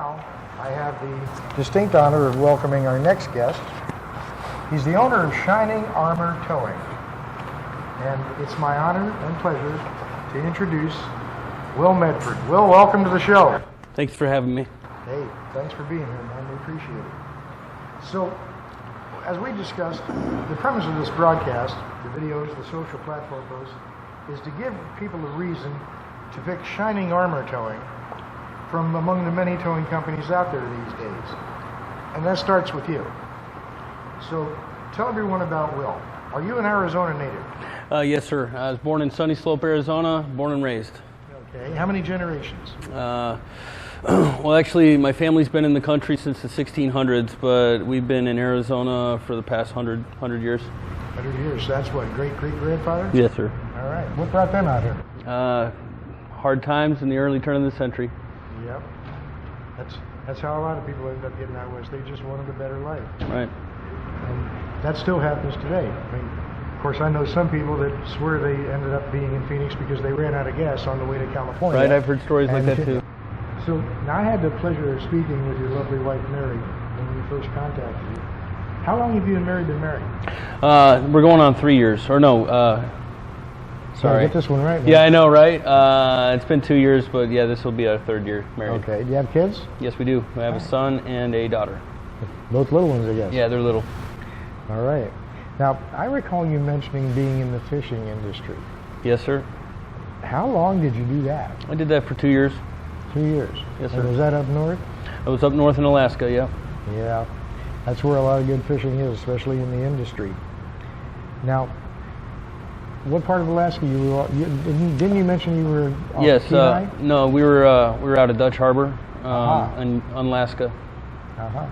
now I have the distinct honor of welcoming our next guest. He's the owner of Shining Armor Towing. And it's my honor and pleasure to introduce Will Medford. Will, welcome to the show. Thanks for having me. Hey, thanks for being here, man. We appreciate it. So, as we discussed, the premise of this broadcast, the videos, the social platform posts, is to give people a reason to pick Shining Armor Towing from among the many towing companies out there these days. And that starts with you. So, tell everyone about Will. Are you an Arizona native? Yes, sir. I was born in Sunny Slope, Arizona, born and raised. Okay. How many generations? Well, actually, my family's been in the country since the 1600s, but we've been in Arizona for the past 100 years. 100 years. That's what, great-great-grandfather? Yes, sir. All right. What brought them out here? Hard times in the early turn of the century. Yep. That's how a lot of people end up getting out west. They just wanted a better life. Right. And that still happens today. I mean, of course, I know some people that swear they ended up being in Phoenix because they ran out of gas on the way to California. Right, I've heard stories like that too. So now I had the pleasure of speaking with your lovely wife, Mary, when we first contacted you. How long have you been married to Mary? We're going on 3 years. Or no, sorry. Get this one right, man. Yeah, I know, right? It's been 2 years, but yeah, this will be our third year married. Okay. Do you have kids? Yes, we do. We have a son and a daughter. Both little ones, I guess. Yeah, they're little. All right. Now, I recall you mentioning being in the fishing industry. Yes, sir. How long did you do that? I did that for 2 years. 2 years. Yes, sir. And was that up north? I was up north in Alaska, yeah. Yeah. That's where a lot of good fishing is, especially in the industry. Now, what part of Alaska didn't you mention you were off Yes, Kenai? no, we were out of Dutch Harbor in Alaska. Uh-huh.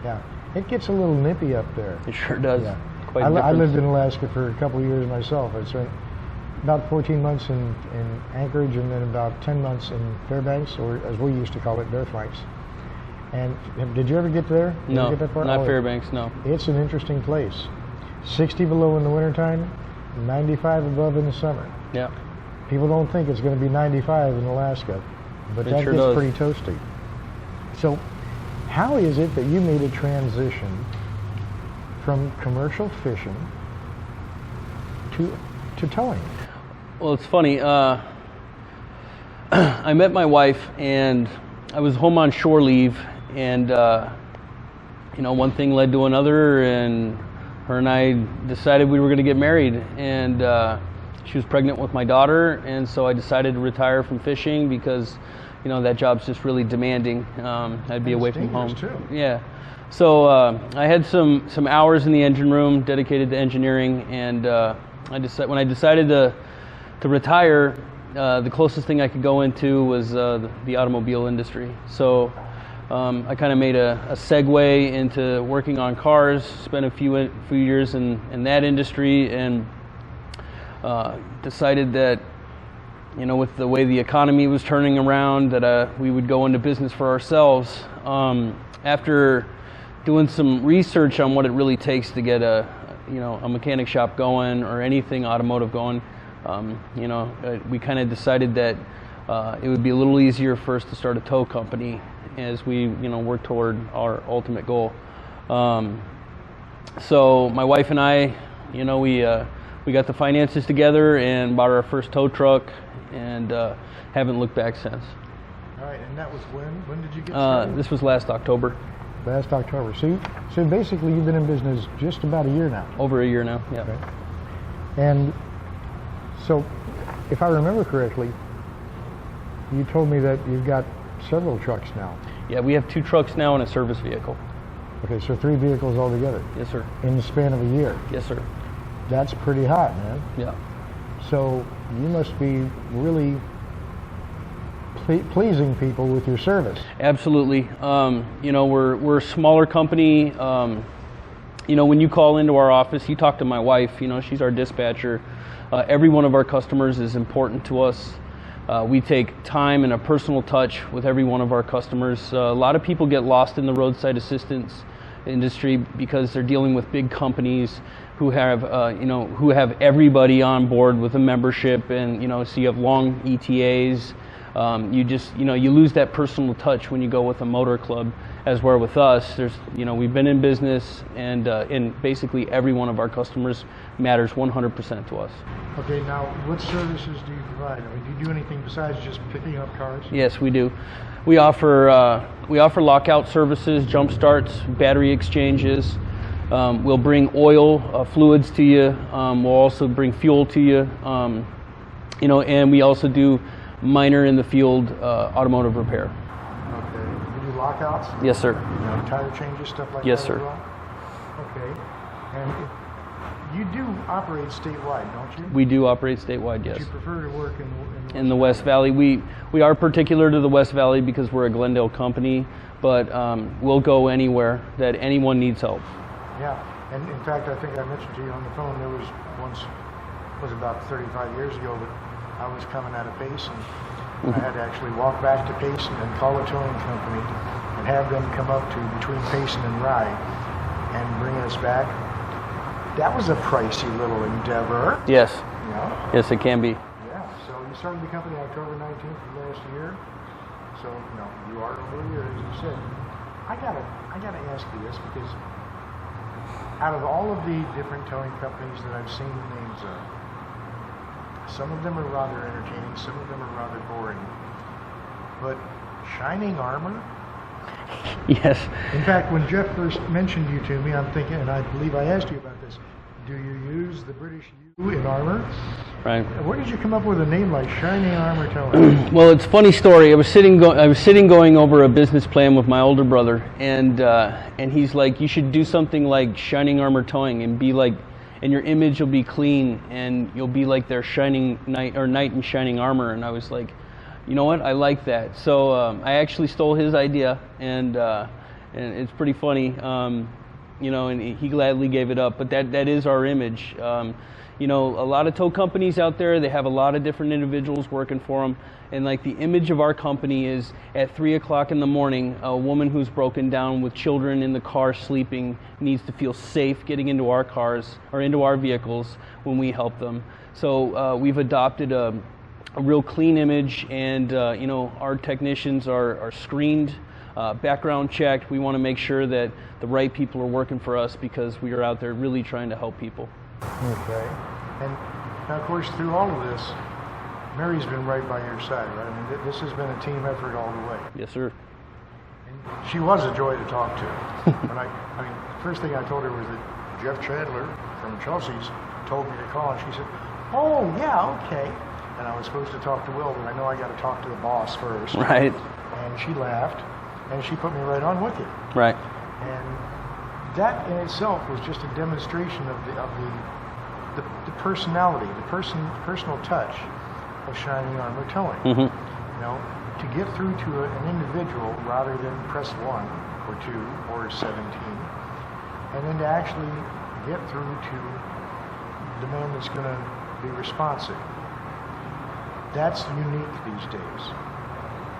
Yeah. It gets a little nippy up there. It sure does. Yeah. Quite I lived in Alaska for a couple of years myself. I spent about 14 months in Anchorage and then about 10 months in Fairbanks, or as we used to call it, Fairbanks. And did you ever get there? No, not Fairbanks, no. It's an interesting place. 60 below in the wintertime, 95 above in the summer. Yeah. People don't think it's going to be 95 in Alaska, but that sure gets does. pretty toasty. So how is it that you made a transition from commercial fishing to towing? Well, it's funny. I met my wife, and I was home on shore leave, and one thing led to another, and her and I decided we were going to get married, and she was pregnant with my daughter, and so I decided to retire from fishing because, that job's just really demanding. I'd be away from home. Too. Yeah. So I had some hours in the engine room dedicated to engineering, and when I decided to retire, the closest thing I could go into was the automobile industry. So I kind of made a segue into working on cars, spent a few years in that industry, and decided that, with the way the economy was turning around, that we would go into business for ourselves. After doing some research on what it really takes to get a mechanic shop going or anything automotive going, we kind of decided that it would be a little easier for us to start a tow company as we, work toward our ultimate goal. So my wife and I, we got the finances together and bought our first tow truck, and haven't looked back since. All right, and that was when? When did you get started? This was last October. Last October. So basically you've been in business just about a year now. Over a year now, yeah. Okay. And so, if I remember correctly, you told me that you've got several trucks now. Yeah, we have 2 trucks now and a service vehicle. Okay, so 3 vehicles altogether. Yes, sir. In the span of a year. Yes, sir. That's pretty hot, man. Yeah. So you must be really pleasing people with your service. Absolutely. We're a smaller company. When you call into our office, you talk to my wife. She's our dispatcher. Every one of our customers is important to us. We take time and a personal touch with every one of our customers. A lot of people get lost in the roadside assistance industry because they're dealing with big companies who have everybody on board with a membership, and so you have long ETAs. you lose that personal touch when you go with a motor club. As where with us, we've been in business, and basically every one of our customers matters 100% to us. Okay, now what services do you provide? I mean, do you do anything besides just picking up cars? Yes, we do. We offer lockout services, jump starts, battery exchanges. We'll bring oil fluids to you. We'll also bring fuel to you. And we also do minor in the field automotive repair. Okay. You do lockouts? Yes, sir. Tire changes, stuff like yes, that? Yes, sir. As well? Okay. And you do operate statewide, don't you? We do operate statewide, yes. But you prefer to work in the West Valley. We are particular to the West Valley because we're a Glendale company, but we'll go anywhere that anyone needs help. Yeah, and in fact, I think I mentioned to you on the phone, there was once, it was about 35 years ago, but I was coming out of Payson. I had to actually walk back to Payson and call a towing company and have them come up to between Payson and Rye and bring us back. That was a pricey little endeavor. Yes. Yes, it can be. Yeah. So you started the company October 19th of last year. So you are familiar, as you said. I gotta ask you this, because out of all of the different towing companies that I've seen the names of, some of them are rather entertaining, some of them are rather boring. But Shining Armor? Yes. In fact, when Jeff first mentioned you to me, I'm thinking, and I believe I asked you about this, do you use the British U in armor? Right. Where did you come up with a name like Shining Armor Towing? Well, it's a funny story. I was sitting going over a business plan with my older brother, and he's like, you should do something like Shining Armor Towing and be like, and your image will be clean, and you'll be like their shining knight in shining armor. And I was like, you know what? I like that. So I actually stole his idea, and it's pretty funny. And he gladly gave it up. But that is our image. A lot of tow companies out there, they have a lot of different individuals working for them. And like the image of our company is at 3 o'clock in the morning, a woman who's broken down with children in the car sleeping needs to feel safe getting into our cars or into our vehicles when we help them. So we've adopted a real clean image, and our technicians are screened, background checked. We want to make sure that the right people are working for us because we are out there really trying to help people. Okay. And now, of course, through all of this, Mary's been right by your side, right? I mean, this has been a team effort all the way. Yes, sir. And she was a joy to talk to. When the first thing I told her was that Jeff Chandler from Chelsea's told me to call, and she said, "Oh, yeah, okay." And I was supposed to talk to Will, but I know I got to talk to the boss first. Right. And she laughed, and she put me right on with you. Right. And that in itself was just a demonstration of the personality, the personal touch of Shining Armor Towing. Mm-hmm. To get through to an individual rather than press 1 or 2 or 17, and then to actually get through to the man that's going to be responsive. That's unique these days,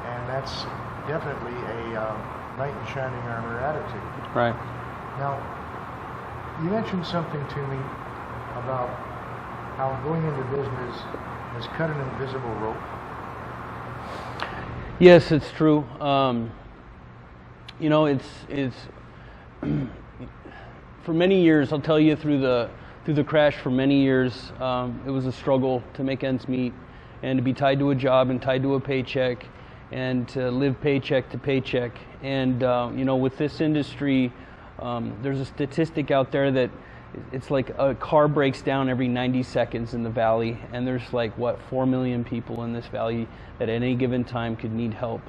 and that's definitely a knight in shining armor attitude. Right. Now, you mentioned something to me about how going into business has cut an invisible rope. Yes, it's true. It's for many years. I'll tell you, through the crash, for many years, it was a struggle to make ends meet, and to be tied to a job and tied to a paycheck, and to live paycheck to paycheck. And with this industry, there's a statistic out there that it's like a car breaks down every 90 seconds in the valley, and there's 4 million people in this valley that at any given time could need help.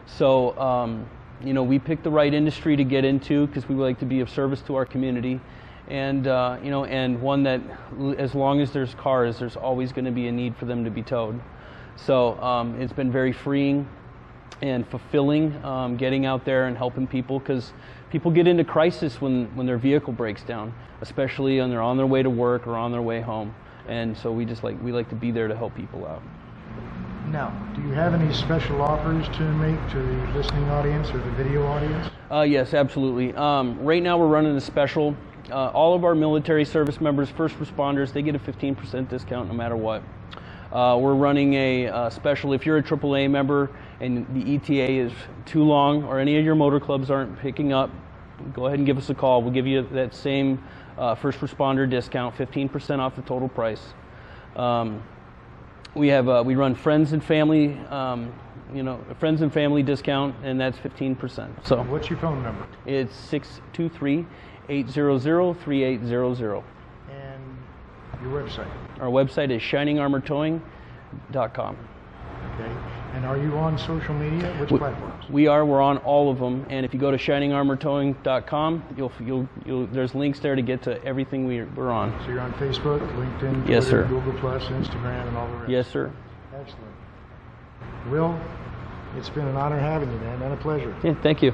So we picked the right industry to get into because we like to be of service to our community, and and one that, as long as there's cars, there's always going to be a need for them to be towed. So it's been very freeing and fulfilling, getting out there and helping people, because people get into crisis when their vehicle breaks down, especially when they're on their way to work or on their way home. And so we like to be there to help people out. Now, do you have any special offers to make to the listening audience or the video audience? Yes, absolutely. Right now we're running a special. All of our military service members, first responders, they get a 15% discount no matter what. We're running a special. If you're a AAA member and the ETA is too long or any of your motor clubs aren't picking up, go ahead and give us a call. We'll give you that same first responder discount, 15% off the total price. We run friends and family, friends and family discount, and that's 15%. So What's your phone number? it's 623-800-3800. And your website? Our website is shiningarmortowing.com. Okay. And are you on social media? Which platforms? We're on all of them, and if you go to shiningarmortowing.com, there's links there to get to everything we're on. So you're on Facebook, LinkedIn, Yes, Twitter, sir. Google+, Instagram, and all the rest? Yes, sir. Excellent. Will, it's been an honor having you, man, and a pleasure. Yeah, thank you.